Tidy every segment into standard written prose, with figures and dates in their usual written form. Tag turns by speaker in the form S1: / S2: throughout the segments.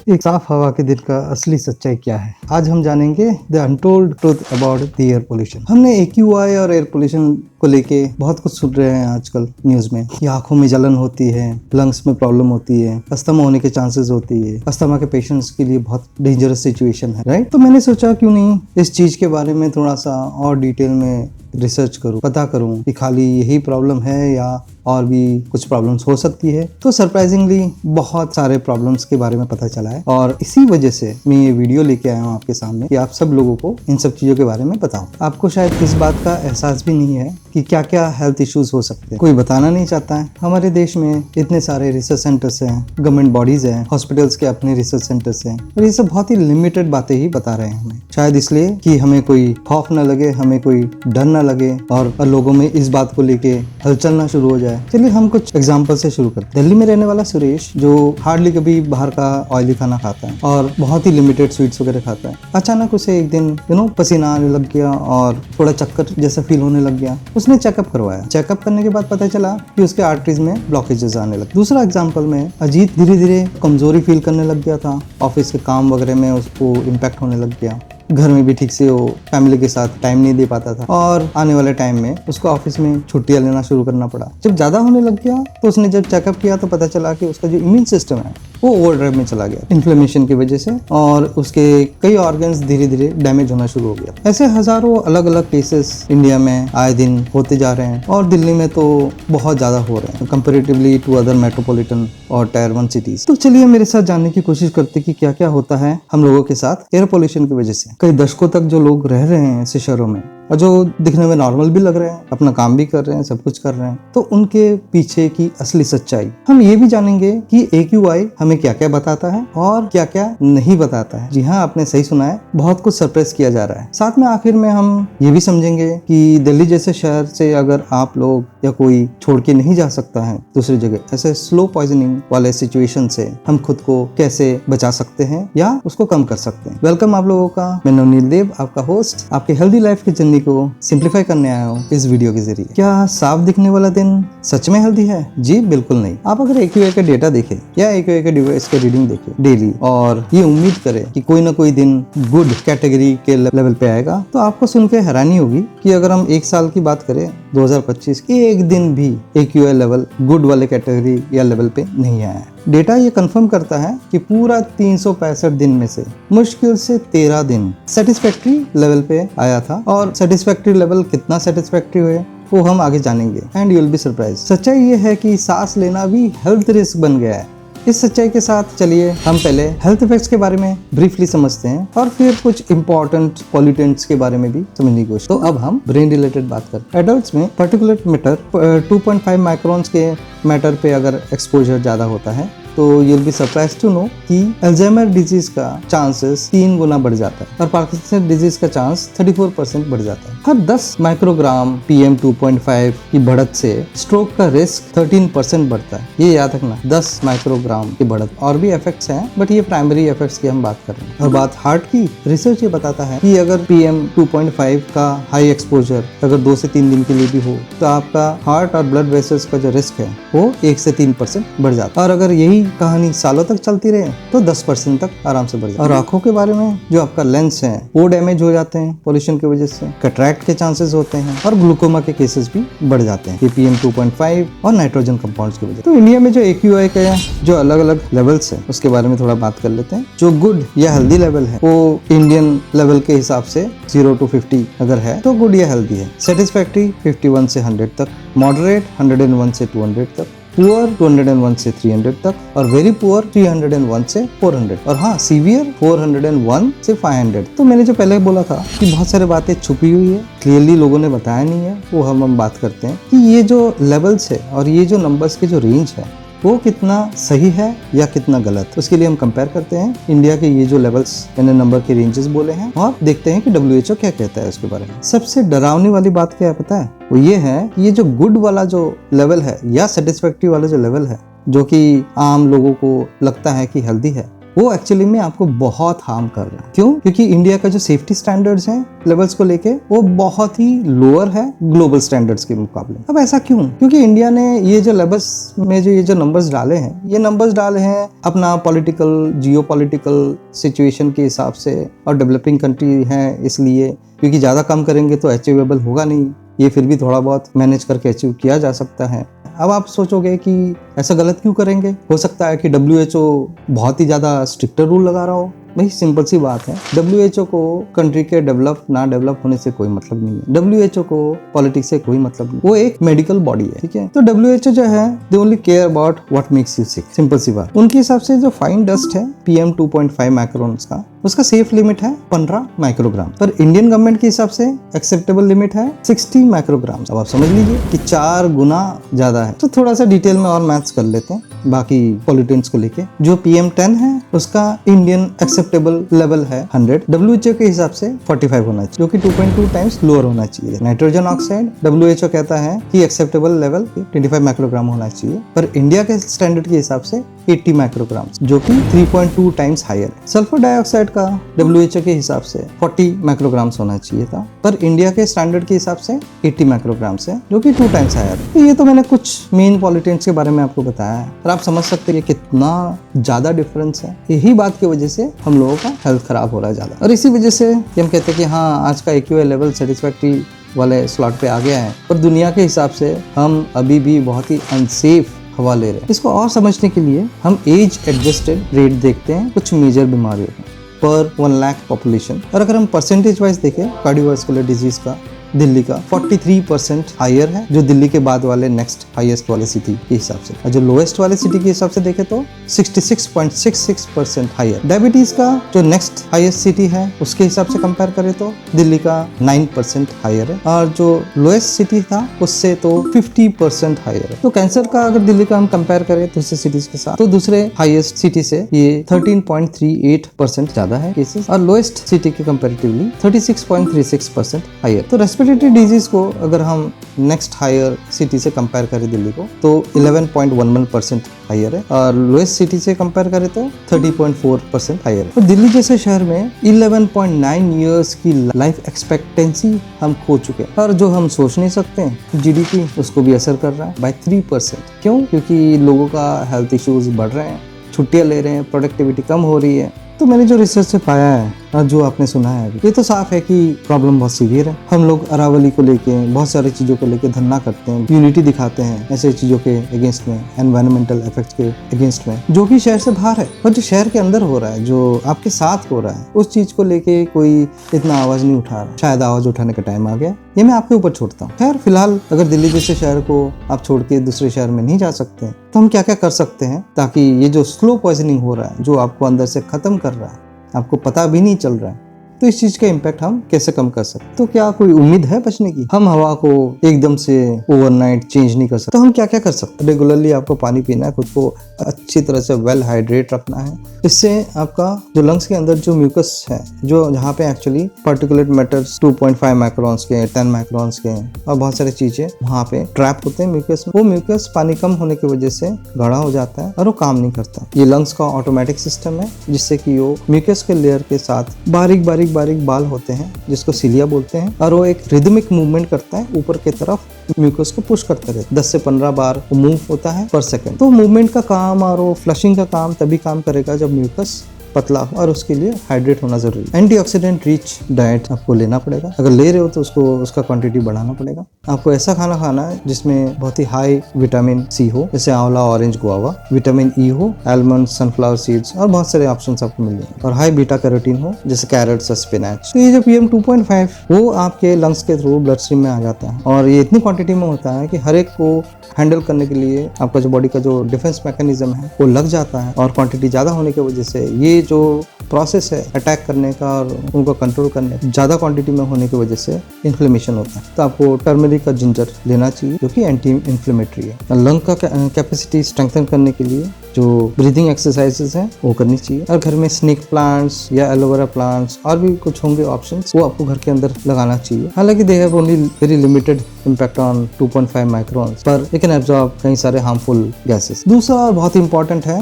S1: एक साफ हवा के दिन का असली सच्चाई क्या है। आज हम जानेंगे the untold truth about the air pollution. हमने AQI और एयर पोल्यूशन को लेके बहुत कुछ सुन रहे हैं आजकल न्यूज में कि आंखों में जलन होती है, लंग्स में प्रॉब्लम होती है, अस्थमा होने के चांसेस होती है। अस्थमा के पेशेंट्स के लिए बहुत डेंजरस सिचुएशन है, राइट। तो मैंने सोचा क्यों नहीं इस चीज के बारे में थोड़ा सा और डिटेल में रिसर्च करूं, पता करूं कि खाली यही प्रॉब्लम है या और भी कुछ प्रॉब्लम्स हो सकती है। तो सरप्राइजिंगली बहुत सारे प्रॉब्लम्स के बारे में पता चला है और इसी वजह से मैं ये वीडियो लेके आया हूँ आपके सामने कि आप सब लोगों को इन सब चीज़ों के बारे में बताऊं। आपको शायद इस बात का एहसास भी नहीं है कि क्या क्या हेल्थ इश्यूज हो सकते हैं, कोई बताना नहीं चाहता है। हमारे देश में इतने सारे रिसर्च सेंटर्स हैं, गवर्नमेंट बॉडीज हैं, हॉस्पिटल्स के अपने रिसर्च सेंटर्स हैं और ये सब बहुत ही लिमिटेड बातें ही बता रहे हैं हमें। शायद इसलिए कि हमें कोई खौफ न लगे, हमें कोई डर न लगे और लोगों में इस बात को लेके हलचल ना शुरू हो जाए। चलिए हम कुछ एग्जांपल से शुरू करते हैं। दिल्ली में रहने वाला सुरेश जो हार्डली कभी बाहर का ऑयली खाना खाता है और बहुत ही लिमिटेड स्वीट्स वगैरह खाता है, अचानक उसे एक दिन पसीना आने लग गया और थोड़ा चक्कर जैसा फील होने लग गया। उसने चेकअप करवाया। चेकअप करने के बाद पता चला कि उसके आर्टरीज में ब्लॉकेजेस आने लगे। दूसरा एग्जांपल में अजीत धीरे धीरे कमजोरी फील करने लग गया था। ऑफिस के काम वगैरह में उसको इम्पैक्ट होने लग गया। घर में भी ठीक से वो फैमिली के साथ टाइम नहीं दे पाता था और आने वाले टाइम में उसको ऑफिस में छुट्टियां लेना शुरू करना पड़ा। जब ज्यादा होने लग गया तो उसने जब चेकअप किया तो पता चला कि उसका जो इम्यून सिस्टम है वो ओवरड्राइव में चला गया इन्फ्लेमेशन की वजह से और उसके कई ऑर्गन्स धीरे धीरे डैमेज होना शुरू हो गया। ऐसे हजारों अलग अलग केसेस इंडिया में आए दिन होते जा रहे हैं और दिल्ली में तो बहुत ज्यादा हो रहे हैं कंपेरेटिवली टू अदर मेट्रोपॉलिटन और टायर 1 सिटीज। तो चलिए मेरे साथ जानने की कोशिश करते कि क्या क्या होता है हम लोगों के साथ एयर पोल्यूशन की वजह से। कई दशकों तक जो लोग रह रहे हैं ऐसे शहरों में और जो दिखने में नॉर्मल भी लग रहे हैं, अपना काम भी कर रहे हैं, सब कुछ कर रहे हैं, तो उनके पीछे की असली सच्चाई हम ये भी जानेंगे कि AQI हमें क्या क्या बताता है और क्या क्या नहीं बताता है। जी हाँ, आपने सही सुना है, बहुत कुछ सरप्राइज किया जा रहा है। साथ में आखिर में हम ये भी समझेंगे कि दिल्ली जैसे शहर से अगर आप लोग या कोई छोड़ के नहीं जा सकता है दूसरी जगह, ऐसे स्लो पॉइजनिंग वाले सिचुएशन से हम खुद को कैसे बचा सकते हैं या उसको कम कर सकते हैं। वेलकम आप लोगों का, मैं नवनील देव, आपका होस्ट, आपके हेल्दी लाइफ की जर्नी को सिंप्लीफाई करने आया हूँ इस वीडियो के जरिए। क्या साफ दिखने वाला दिन सच में हेल्दी है? जी बिल्कुल नहीं। आप अगर AQI का डेटा देखें या AQI के डिवाइस के रीडिंग देखें डेली और ये उम्मीद करें कि कोई ना कोई दिन गुड कैटेगरी के लेवल पे आएगा तो आपको सुन के हैरानी होगी कि अगर हम एक साल की बात करें 2025 की, एक दिन भी AQI लेवल गुड वाले कैटेगरी या लेवल पे नहीं आया है। डेटा ये कंफर्म करता है कि पूरा 365 दिन में से मुश्किल से 13 दिन सेटिस्फैक्ट्री लेवल पे आया था और सेटिस्फैक्ट्री लेवल कितना सेटिस्फैक्ट्री हुए वो हम आगे जानेंगे and you will be surprise. सच्चाई ये है कि सांस लेना भी हेल्थ रिस्क बन गया है। इस सच्चाई के साथ चलिए हम पहले हेल्थ इफेक्ट्स के बारे में ब्रीफली समझते हैं और फिर कुछ इंपॉर्टेंट पॉल्यूटेंट्स के बारे में भी समझने की कोशिश। तो अब हम ब्रेन रिलेटेड बात करते हैं। एडल्ट्स में पार्टिकुलेट मैटर 2.5 माइक्रोन्स के मैटर पे अगर एक्सपोजर ज्यादा होता है तो you'll be surprised to know कि अल्जाइमर डिजीज का चांसेस 3 गुना बढ़ जाता है और पार्किंसन डिजीज का चांस 34% बढ़ जाता है। हर 10 माइक्रोग्राम PM 2.5 की बढ़त से स्ट्रोक का रिस्क 13% बढ़ता है। ये याद रखना, 10 माइक्रोग्राम की बढ़त। और भी इफेक्ट्स हैं बट ये प्राइमरी इफेक्ट्स की हम बात कर रहे हैं। और बात हार्ट की, रिसर्च ये बताता है कि अगर PM 2.5 का हाई एक्सपोजर अगर 2 से 3 दिन के लिए भी हो तो आपका हार्ट और ब्लड वेसल्स का जो रिस्क है वो 1 से 3% बढ़ जाता है। और अगर यही कहानी सालों तक चलती रहे तो 10% तक आराम से बढ़ जाता है। और आंखों के बारे में, जो आपका लेंस है वो डैमेज हो जाते हैं पोल्यूशन की वजह से, कैटरैक्ट के चांसेस होते हैं और ग्लूकोमा के केसेस भी बढ़ जाते हैं ये PM 2.5 और नाइट्रोजन कंपाउंड्स की वजह से। तो इंडिया में जो AQI के जो अलग अलग लेवल्स है उसके बारे में थोड़ा बात कर लेते हैं। जो गुड या हेल्दी लेवल है वो इंडियन लेवल के हिसाब से 0 to 50 अगर है तो गुड या हेल्दी है। सेटिस्फैक्ट्री 51 से 100 तक, मॉडरेट 101 से 200 तक, पुअर 201 से 300 तक और वेरी पुअर 301 से 400 और हाँ सीवियर 401 से 500। तो मैंने जो पहले बोला था कि बहुत सारी बातें छुपी हुई है, क्लियरली लोगों ने बताया नहीं है, वो हम बात करते हैं कि ये जो लेवल्स है और ये जो नंबर्स के जो रेंज है वो कितना सही है या कितना गलत। उसके लिए हम कंपेयर करते हैं इंडिया के ये जो लेवल्स मैंने नंबर के रेंजेस बोले हैं और देखते हैं कि WHO क्या कहता है उसके बारे में। सबसे डरावनी वाली बात क्या है पता है? वो ये है कि ये जो गुड वाला जो लेवल है या सेटिस्फैक्ट्री वाला जो लेवल है जो कि आम लोगों को लगता है कि हेल्दी है, वो एक्चुअली में आपको बहुत हार्म कर रहा है। क्यों? क्योंकि इंडिया का जो सेफ्टी स्टैंडर्ड्स हैं लेवल्स को लेके वो बहुत ही लोअर है ग्लोबल स्टैंडर्ड्स के मुकाबले। अब ऐसा क्यों? क्योंकि इंडिया ने ये जो लेवल्स में ये जो नंबर्स डाले हैं, ये नंबर्स डाले हैं अपना पॉलिटिकल जियोपॉलिटिकल सिचुएशन के हिसाब से, और डेवलपिंग कंट्री है इसलिए, क्योंकि ज़्यादा कम करेंगे तो अचीवेबल होगा नहीं, ये फिर भी थोड़ा बहुत मैनेज करके अचीव किया जा सकता है। अब आप सोचोगे कि ऐसा गलत क्यों करेंगे? हो सकता है कि WHO बहुत ही ज़्यादा स्ट्रिक्टर रूल लगा रहा हो। भाई सिंपल सी बात है, WHO को कंट्री के डेवलप ना डेवलप होने से कोई मतलब नहीं है, WHO को पॉलिटिक्स से कोई मतलब नहीं, वो एक मेडिकल बॉडी है, ठीक है। तो WHO जो है they only care about what makes you sick, simple सी बात। उनके हिसाब से जो फाइन डस्ट है PM 2.5 माइक्रोन्स का, उसका सेफ लिमिट है 15 माइक्रोग्राम, पर इंडियन गवर्नमेंट के हिसाब से एक्सेप्टेबल लिमिट है 60 माइक्रोग्राम। अब आप समझ लीजिए कि 4 गुना ज्यादा है। तो थोड़ा सा डिटेल में और मैथ्स कर लेते हैं बाकी पॉल्यूटेंट्स को लेके। जो PM 10 है उसका इंडियन एक्सेप्टेबल लेवल है 100, WHO के हिसाब से 45 होना चाहिए, जो कि 2.2 टाइम्स लोअर होना चाहिए। नाइट्रोजन ऑक्साइड WHO कहता है कि एक्सेप्टेबल लेवल 25 माइक्रोग्राम होना चाहिए, पर इंडिया के स्टैंडर्ड के हिसाब से 80 माइक्रोग्राम, जो कि 3.2 टाइम्स हायर है। सल्फर डाइऑक्साइड का WHO के हिसाब से 40 माइक्रोग्राम होना चाहिए था, पर इंडिया के स्टैंडर्ड के हिसाब से 80 माइक्रोग्राम है, जो कि 2 टाइम्स हायर है। तो ये तो मैंने कुछ मेन पॉल्यूटेंट्स के बारे में आपको बताया है, और आप समझ सकते हैं कितना ज्यादा डिफरेंस है। यही बात की वजह से हम लोगों का हेल्थ खराब हो रहा है ज्यादा, और इसी वजह से हम कहते हैं कि हाँ आज का AQI लेवल सेटिस्फैक्ट्री वाले स्लॉट पे आ गया है, पर दुनिया के हिसाब से हम अभी भी बहुत ही अनसेफ हवा ले रहे हैं। इसको और समझने के लिए हम एज एडजस्टेड रेट देखते हैं कुछ मेजर बीमारियों का पर 1 लाख पॉपुलेशन, और अगर हम परसेंटेज वाइज देखें कार्डियोवास्कुलर डिजीज का, दिल्ली का 43% हायर है, जो दिल्ली के बाद वाले नेक्स्ट हाईएस्ट वाले सिटी के हिसाब से, और जो लोएस्ट वाले सिटी के हिसाब से देखें तो 66.66% हायर। डायबिटीज का जो नेक्स्ट हाईएस्ट सिटी है उसके हिसाब से कंपेयर करें तो दिल्ली का 9% हायर है, और जो लोएस्ट सिटी था उससे तो 50% हायर है। तो कैंसर का अगर दिल्ली का हम कंपेयर करें दूसरे सिटीज के साथ, तो दूसरे हाईएस्ट सिटी से ये 13.38% ज्यादा है केसेस, और लोएस्ट सिटी के कंपेरेटिवली 36.36% हायर। तो रेस्पिरेटरी डिजीज को अगर हम नेक्स्ट हायर सिटी से कंपेयर करें दिल्ली को तो 11.11% हायर है, और लोएस्ट सिटी से कंपेयर करें तो 30.4% हायर है। तो दिल्ली जैसे शहर में 11.9 इयर्स की लाइफ एक्सपेक्टेंसी हम खो चुके हैं, और जो हम सोच नहीं सकते हैं GDP उसको भी असर कर रहा है बाय 3%। क्यों? क्योंकि लोगों का हेल्थ इश्यूज बढ़ रहे हैं, छुट्टियां ले रहे हैं, प्रोडक्टिविटी कम हो रही है। तो मैंने जो रिसर्च से पाया है और जो आपने सुना है अभी, ये तो साफ है कि प्रॉब्लम बहुत सीवियर है। हम लोग अरावली को लेके बहुत सारी चीज़ों को लेके धरना करते हैं, यूनिटी दिखाते हैं ऐसे चीज़ों के अगेंस्ट में, एनवायरमेंटल इफेक्ट्स के अगेंस्ट में, जो कि शहर से बाहर है। और जो शहर के अंदर हो रहा है, जो आपके साथ हो रहा है, उस चीज़ को लेके कोई इतना आवाज़ नहीं उठा रहा। शायद आवाज़ उठाने का टाइम आ गया, ये मैं आपके ऊपर छोड़ता हूँ। खैर फिलहाल अगर दिल्ली जैसे शहर को आप छोड़ के दूसरे शहर में नहीं जा सकते तो हम क्या क्या कर सकते हैं ताकि ये जो स्लो पॉइजनिंग हो रहा है, जो आपको अंदर से खत्म कर रहा है, आपको पता भी नहीं चल रहा है, तो इस चीज का इम्पैक्ट हम कैसे कम कर सकते हैं? तो क्या कोई उम्मीद है बचने की? हम हवा को एकदम से ओवरनाइट चेंज नहीं कर सकते, तो हम क्या क्या कर सकते हैं? रेगुलरली आपको पानी पीना है, खुद को अच्छी तरह से वेल हाइड्रेट रखना है। इससे आपका जो लंग्स के अंदर जो म्यूकस है, जो जहाँ पे एक्चुअली पार्टिकुलेट मैटर्स 2.5 माइक्रोन्स के, 10 माइक्रोन्स के और बहुत सारी चीजें वहाँ पे ट्रैप होते हैं म्यूकस में। वो म्यूकस पानी कम होने की वजह से गाढ़ा हो जाता है और वो काम नहीं करता। ये लंग्स का ऑटोमेटिक सिस्टम है, जिससे कि वो म्यूकस के लेयर के साथ बारीक बारीक बारीक बाल होते हैं, जिसको सिलिया बोलते हैं, और वो एक रिदमिक मूवमेंट करता है ऊपर की तरफ, म्यूकस को पुश करते रहते। 10 से 15 बार वो मूव होता है पर सेकंड। तो मूवमेंट का काम और वो फ्लशिंग का काम तभी काम करेगा जब म्यूकस पतला हो, और उसके लिए हाइड्रेट होना जरूरी है। एंटीऑक्सीडेंट रिच डाइट आपको लेना पड़ेगा। अगर ले रहे हो तो उसका क्वांटिटी बढ़ाना पड़ेगा। आपको ऐसा खाना खाना है जिसमें बहुत ही हाई विटामिन सी हो, जैसे आंवला, ऑरेंज, गुआवा, विटामिन ई हो, आलमंड, सनफ्लावर सीड्स और बहुत सारे ऑप्शंस आपको मिल जाएंगे, और हाई बीटा कैरोटीन हो, जैसे कैरेट्स और स्पिनच। तो ये जो PM 2.5 वो आपके लंग्स के थ्रू ब्लड स्ट्रीम में आ जाता है, और ये इतनी क्वांटिटी में होता है कि हर एक को हैंडल करने के लिए आपका जो बॉडी का जो डिफेंस मैकेनिज्म है वो लग जाता है, और क्वांटिटी ज्यादा होने की वजह से ये जो प्रोसेस है अटैक करने का और उनको कंट्रोल करने का, ज्यादा क्वांटिटी में होने की वजह से इन्फ्लेमेशन होता है। तो आपको टर्मरिक का जिंजर लेना चाहिए, जो कि एंटी इन्फ्लेमेटरी है। लंग का कैपेसिटी स्ट्रेंथन करने के लिए जो ब्रीदिंग एक्सरसाइजेस हैं वो करनी चाहिए, और घर में स्नेक प्लांट्स या एलोवेरा प्लांट्स और भी कुछ होंगे ऑप्शंस, वो आपको घर के अंदर लगाना चाहिए। हालांकि they have only very limited impact on 2.5 microns, पर इट कैन एब्जॉर्ब कई सारे हार्मफुल गैसेस। दूसरा और बहुत इंपॉर्टेंट है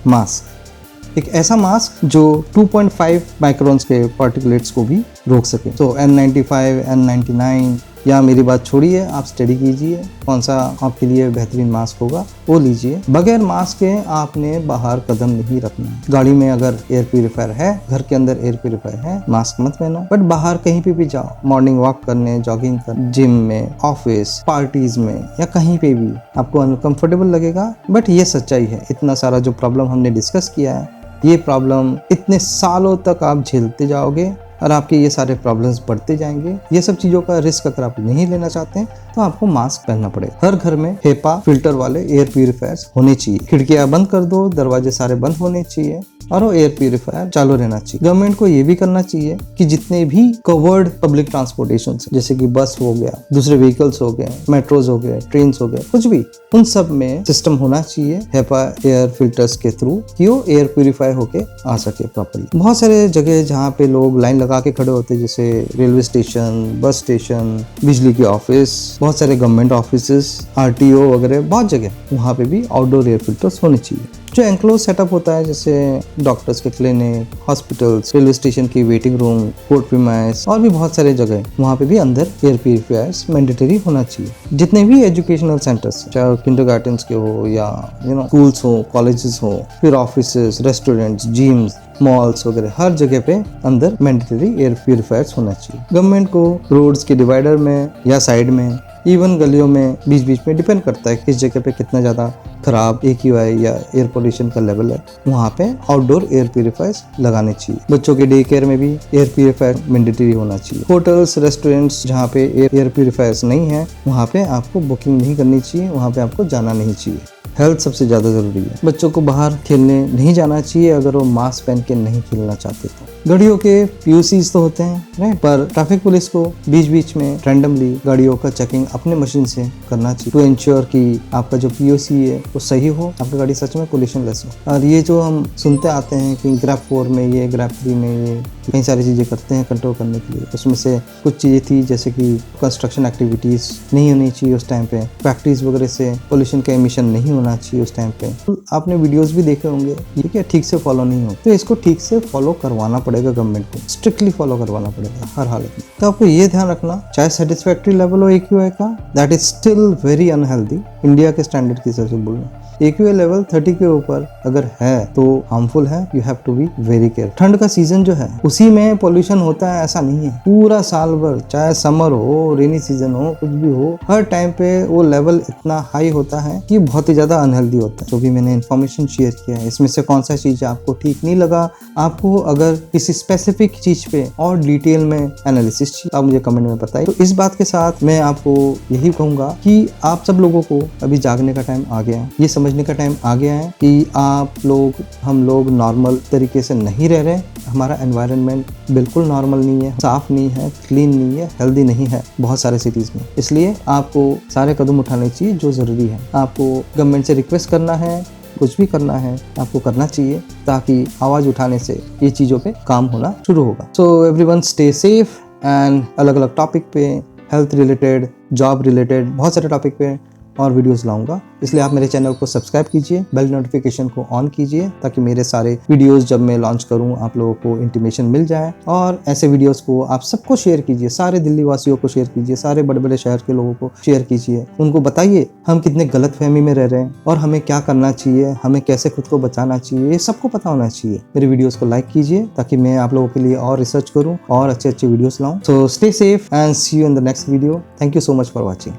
S1: मास्क। एक ऐसा मास्क जो 2.5 माइक्रोन्स के पार्टिकुलेट्स को भी रोक सके। तो N95, N99 या मेरी बात छोड़िए, आप स्टडी कीजिए कौन सा आपके लिए बेहतरीन मास्क होगा वो लीजिए। बगैर मास्क के आपने बाहर कदम नहीं रखना है। गाड़ी में अगर एयर प्यूरिफायर है, घर के अंदर एयर प्यूरिफायर है, मास्क मत पहनो। बट बाहर कहीं पे भी जाओ, मॉर्निंग वॉक करने, जॉगिंग करने, जिम में, ऑफिस, पार्टीज में या कहीं पे भी आपको अनकंफर्टेबल लगेगा। बट ये सच्चाई है। इतना सारा जो प्रॉब्लम हमने डिस्कस किया है, ये प्रॉब्लम इतने सालों तक आप झेलते जाओगे और आपके ये सारे प्रॉब्लम्स बढ़ते जाएंगे। ये सब चीज़ों का रिस्क अगर आप नहीं लेना चाहते हैं तो आपको मास्क पहनना पड़ेगा। हर घर में HEPA फिल्टर वाले एयर प्यूरिफायर्स होने चाहिए। खिड़कियां बंद कर दो, दरवाजे सारे बंद होने चाहिए और वो एयर प्यूरिफायर चालू रहना चाहिए। गवर्नमेंट को ये भी करना चाहिए कि जितने भी कवर्ड पब्लिक ट्रांसपोर्टेशन जैसे कि बस हो गया, दूसरे व्हीकल्स हो गए, मेट्रोज हो गए, ट्रेन हो गए, कुछ भी, उन सब में सिस्टम होना चाहिए HEPA एयर फिल्टर्स के थ्रू कि वो एयर प्यूरिफाई होके आ सके प्रॉपर्ली। बहुत सारे जगह जहाँ पे लोग लाइन लगा के खड़े होते हैं, जैसे रेलवे स्टेशन, बस स्टेशन, बिजली के ऑफिस, बहुत सारे गवर्नमेंट ऑफिसेस, RTO वगैरह, बहुत जगह वहाँ पे भी आउटडोर एयर फिल्टर्स होने चाहिए। जो एनक्लोज सेटअप होता है, जैसे डॉक्टर्स के क्लिनिक, हॉस्पिटल्स, रेलवे स्टेशन की वेटिंग रूम, कोर्ट प्रीमाइस और भी बहुत सारे जगह, वहाँ पे भी अंदर एयर प्यूरिफायर्स मैंडेटरी होना चाहिए। जितने भी एजुकेशनल सेंटर्स, चाहे किंडरगार्टन्स के हो या स्कूल्स हो, कॉलेजेस हो, फिर ऑफिसेस, रेस्टोरेंट्स, जिम्स, मॉल्स वगैरह, हर जगह पे अंदर मैंडेटरी एयर प्यूरिफायर्स होना चाहिए। गवर्नमेंट को रोड्स के डिवाइडर में या साइड में, इवन गलियों में, बीच बीच में, डिपेंड करता है किस जगह पे कितना ज़्यादा खराब AQI या एयर पोल्यूशन का लेवल है, वहाँ पे आउटडोर एयर प्यूरिफायर्स लगाने चाहिए। बच्चों के डे केयर में भी एयर प्यूरिफायर मैंडेटरी होना चाहिए। होटल्स, रेस्टोरेंट्स जहाँ पे एयर प्यूरिफायर्स नहीं है, वहाँ पे आपको बुकिंग नहीं करनी चाहिए, वहाँ पे आपको जाना नहीं चाहिए। हेल्थ सबसे ज़्यादा ज़रूरी है। बच्चों को बाहर खेलने नहीं जाना चाहिए अगर वो मास्क पहन के नहीं खेलना चाहते तो। गाड़ियों के POCs तो होते हैं राइट, पर ट्रैफिक पुलिस को बीच बीच में रैंडमली गाड़ियों का चेकिंग अपने मशीन से करना चाहिए टू इंश्योर कि आपका जो POC है वो सही हो, आपकी गाड़ी सच में पोल्यूशन लेस हो। और ये जो हम सुनते आते हैं कि ग्रैप 4 में ये, ग्रैप 3 में ये, कई सारी चीज़ें करते हैं कंट्रोल करने के लिए, उसमें से कुछ चीज़ें थी जैसे कि कंस्ट्रक्शन एक्टिविटीज़ नहीं होनी चाहिए उस टाइम पे, फैक्ट्रीज वगैरह से पोल्यूशन का एमिशन नहीं होना चाहिए उस टाइम पे। तो आपने वीडियोस भी देखे होंगे, ये क्या ठीक से फॉलो नहीं हो, तो इसको ठीक से फॉलो करवाना पड़ेगा, गवर्नमेंट को स्ट्रिक्टली फॉलो करवाना पड़ेगा हर हालत में। तो आपको ये ध्यान रखना, चाहे सेटिस्फैक्ट्री लेवल हो AQI का, that is still very unhealthy. India के स्टैंडर्ड की हिसाब से बोलना, AQI लेवल 30 के ऊपर अगर है तो हार्मफुल है, you have to be very careful. ठंड का सीजन जो है उसी में पोल्यूशन होता है ऐसा नहीं है, पूरा साल भर, चाहे समर हो, रेनी सीजन हो, कुछ भी हो, हर टाइम पे वो लेवल इतना हाई होता है कि बहुत ही ज्यादा अनहेल्दी होता है। जो भी मैंने इन्फॉर्मेशन शेयर किया है, इसमें से कौन सा चीज आपको ठीक नहीं लगा, आपको अगर किसी स्पेसिफिक चीज पे और डिटेल में एनालिसिस चाहिए, आप मुझे कमेंट में बताइए। तो इस बात के साथ मैं आपको यही कहूंगा कि आप सब लोगों को अभी जागने का टाइम आ गया है, ये समझने का टाइम आ गया है कि आप लोग, हम लोग नॉर्मल तरीके से नहीं रह रहे। हमारा एनवायरनमेंट बिल्कुल नॉर्मल नहीं है, साफ नहीं है, क्लीन नहीं है, हेल्दी नहीं है बहुत सारे सिटीज में। इसलिए आपको सारे कदम उठाने चाहिए जो जरूरी है। आपको गवर्नमेंट से रिक्वेस्ट करना है, कुछ भी करना है आपको करना चाहिए, ताकि आवाज उठाने से ये चीजों पे काम होना शुरू होगा। So everyone stay safe and अलग अलग टॉपिक पे, हेल्थ रिलेटेड, जॉब रिलेटेड, बहुत सारे टॉपिक पे और वीडियोस लाऊंगा। इसलिए आप मेरे चैनल को सब्सक्राइब कीजिए, बेल नोटिफिकेशन को ऑन कीजिए, ताकि मेरे सारे वीडियोस जब मैं लॉन्च करूं आप लोगों को इंटीमेशन मिल जाए। और ऐसे वीडियोस को आप सबको शेयर कीजिए, सारे दिल्ली वासियों को शेयर कीजिए, सारे बड़े बड़े शहर के लोगों को शेयर कीजिए। उनको बताइए हम कितने गलत फहमी में रह रहे हैं और हमें क्या करना चाहिए, हमें कैसे खुद को बचाना चाहिए, ये सबको पता होना चाहिए। मेरे वीडियोस को लाइक कीजिए ताकि मैं आप लोगों के लिए और रिसर्च करूँ और अच्छे अच्छे वीडियोस लाऊं। So stay safe and see you in the next video. Thank you so much for watching.